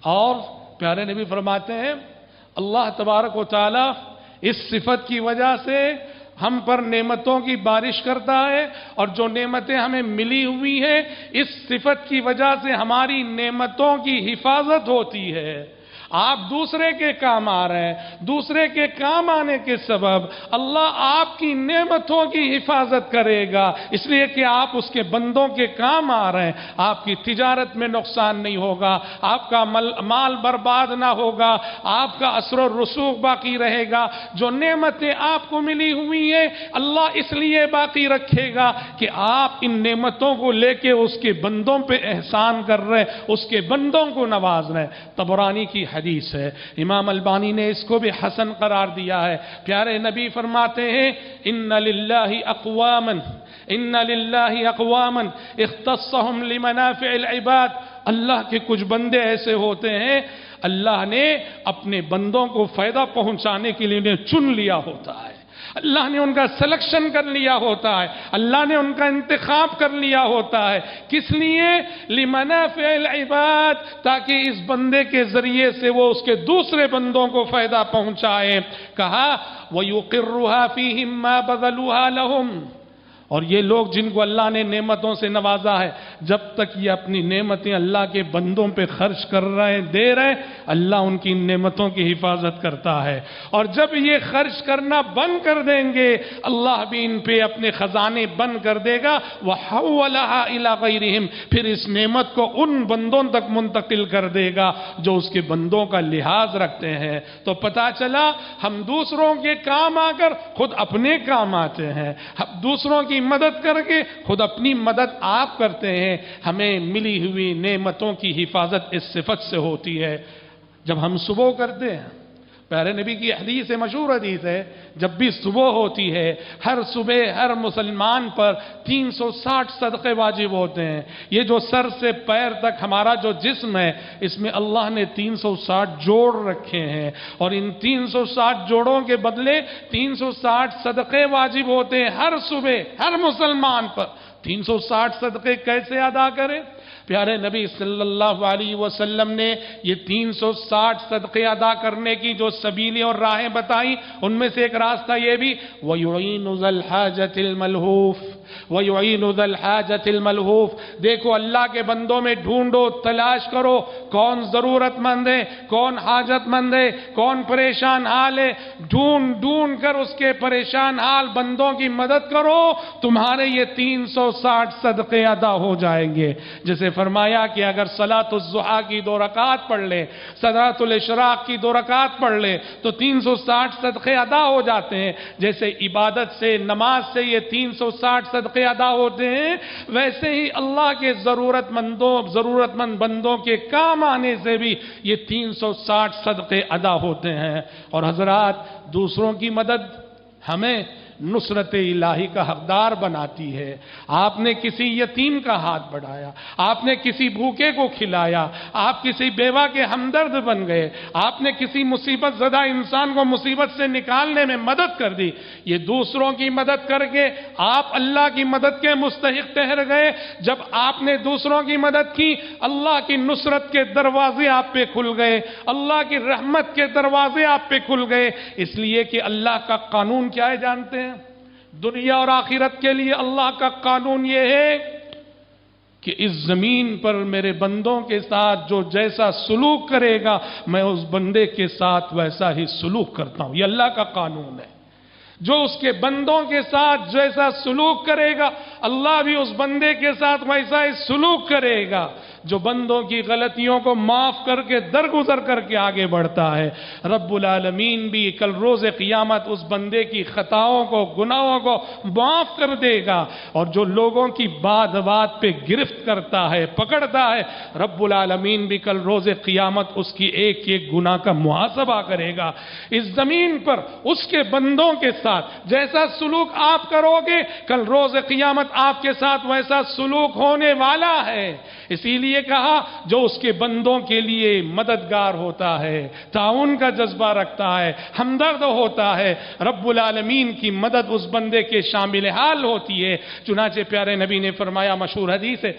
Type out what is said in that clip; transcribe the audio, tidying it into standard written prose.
اور پیارے نبی فرماتے ہیں اللہ تبارک و تعالی اس صفت کی وجہ سے ہم پر نعمتوں کی بارش کرتا ہے، اور جو نعمتیں ہمیں ملی ہوئی ہیں اس صفت کی وجہ سے ہماری نعمتوں کی حفاظت ہوتی ہے۔ آپ دوسرے کے کام آ رہے ہیں، دوسرے کے کام آنے کے سبب اللہ آپ کی نعمتوں کی حفاظت کرے گا، اس لیے کہ آپ اس کے بندوں کے کام آ رہے ہیں۔ آپ کی تجارت میں نقصان نہیں ہوگا، آپ کا مال برباد نہ ہوگا، آپ کا اثر و رسوخ باقی رہے گا۔ جو نعمتیں آپ کو ملی ہوئی ہیں اللہ اس لیے باقی رکھے گا کہ آپ ان نعمتوں کو لے کے اس کے بندوں پہ احسان کر رہے ہیں، اس کے بندوں کو نواز رہے ہیں۔ طبرانی کی حدیث ہے، امام البانی نے اس کو بھی حسن قرار دیا ہے۔ پیارے نبی فرماتے ہیں ان للہ اقواما اختصهم لمنافع العباد، اللہ کے کچھ بندے ایسے ہوتے ہیں اللہ نے اپنے بندوں کو فائدہ پہنچانے کے لیے انہیں چن لیا ہوتا ہے، اللہ نے ان کا سلیکشن کر لیا ہوتا ہے، اللہ نے ان کا انتخاب کر لیا ہوتا ہے۔ کس لیے؟ لمنافع العباد، تاکہ اس بندے کے ذریعے سے وہ اس کے دوسرے بندوں کو فائدہ پہنچائے۔ کہا وَيُقِرُّهَا فِيهِمْ مَا بَذَلُوهَا لَهُمْ، اور یہ لوگ جن کو اللہ نے نعمتوں سے نوازا ہے جب تک یہ اپنی نعمتیں اللہ کے بندوں پہ خرچ کر رہے ہیں، دے رہے ہیں، اللہ ان کی نعمتوں کی حفاظت کرتا ہے۔ اور جب یہ خرچ کرنا بند کر دیں گے اللہ بھی ان پہ اپنے خزانے بند کر دے گا۔ وَحَوَّلَهَا إِلَىٰ غَيْرِهِمْ، پھر اس نعمت کو ان بندوں تک منتقل کر دے گا جو اس کے بندوں کا لحاظ رکھتے ہیں۔ تو پتہ چلا ہم دوسروں کے کام آ کر خود اپنے کام آتے ہیں، ہم دوسروں کی مدد کر کے خود اپنی مدد آپ کرتے ہیں۔ ہمیں ملی ہوئی نعمتوں کی حفاظت اس صفت سے ہوتی ہے۔ جب ہم صبح کرتے ہیں، پیارے نبی کی حدیث ہے، مشہور حدیث ہے، جب بھی صبح ہوتی ہے ہر صبح ہر مسلمان پر 360 صدقے واجب ہوتے ہیں۔ یہ جو سر سے پیر تک ہمارا جو جسم ہے اس میں اللہ نے 360 جوڑ رکھے ہیں، اور ان 360 جوڑوں کے بدلے 360 صدقے واجب ہوتے ہیں ہر صبح ہر مسلمان پر۔ 360 صدقے کیسے ادا کریں؟ پیارے نبی صلی اللہ علیہ وسلم نے یہ 360 صدقے ادا کرنے کی جو سبیلیں اور راہیں بتائیں، ان میں سے ایک راستہ یہ بھی وَيُعِينُ ذَا الْحَاجَةِ الْمَلْهُوفِ وَيُعِينُ ذَا الْحَاجَةِ الْمَلْهُوفِ۔ دیکھو اللہ کے بندوں میں ڈھونڈو، تلاش کرو کون ضرورت مند ہے، کون حاجت مند ہے، کون پریشان حال ہے، ڈھونڈ ڈھونڈ کر اس کے پریشان حال بندوں کی مدد کرو، تمہارے یہ 360 صدقے ادا ہو جائیں گے۔ جیسے فرمایا کہ اگر صلاۃ الضحیٰ کی 2 رکعت پڑھ لے، صلاۃ الاشراق کی 2 رکعت پڑھ لے تو 360 صدقے ادا ہو جاتے ہیں۔ جیسے عبادت سے، نماز سے یہ 360 صدقے ادا ہوتے ہیں، ویسے ہی اللہ کے ضرورت مند بندوں کے کام آنے سے بھی یہ 360 صدقے ادا ہوتے ہیں۔ اور حضرات، دوسروں کی مدد ہمیں نصرت الہی کا حقدار بناتی ہے۔ آپ نے کسی یتیم کا ہاتھ بڑھایا، آپ نے کسی بھوکے کو کھلایا، آپ کسی بیوہ کے ہمدرد بن گئے، آپ نے کسی مصیبت زدہ انسان کو مصیبت سے نکالنے میں مدد کر دی، یہ دوسروں کی مدد کر کے آپ اللہ کی مدد کے مستحق ٹھہر گئے۔ جب آپ نے دوسروں کی مدد کی اللہ کی نصرت کے دروازے آپ پہ کھل گئے، اللہ کی رحمت کے دروازے آپ پہ کھل گئے۔ اس لیے کہ اللہ کا قانون کیا ہے جانتے ہیں؟ دنیا اور آخرت کے لیے اللہ کا قانون یہ ہے کہ اس زمین پر میرے بندوں کے ساتھ جو جیسا سلوک کرے گا میں اس بندے کے ساتھ ویسا ہی سلوک کرتا ہوں۔ یہ اللہ کا قانون ہے، جو اس کے بندوں کے ساتھ جیسا سلوک کرے گا اللہ بھی اس بندے کے ساتھ ویسا ہی سلوک کرے گا۔ جو بندوں کی غلطیوں کو معاف کر کے درگزر کر کے آگے بڑھتا ہے، رب العالمین بھی کل روز قیامت اس بندے کی خطاؤں کو، گناہوں کو معاف کر دے گا۔ اور جو لوگوں کی بات بات پہ گرفت کرتا ہے، پکڑتا ہے، رب العالمین بھی کل روز قیامت اس کی ایک ایک گناہ کا محاسبہ کرے گا۔ اس زمین پر اس کے بندوں کے ساتھ جیسا سلوک آپ کرو گے کل روز قیامت آپ کے ساتھ ویسا سلوک ہونے والا ہے۔ اسی لیے کہا جو اس کے بندوں کے لیے مددگار ہوتا ہے، تعاون کا جذبہ رکھتا ہے، ہمدرد ہوتا ہے، رب العالمین کی مدد اس بندے کے شامل حال ہوتی ہے۔ چنانچہ پیارے نبی نے فرمایا، مشہور حدیث ہے،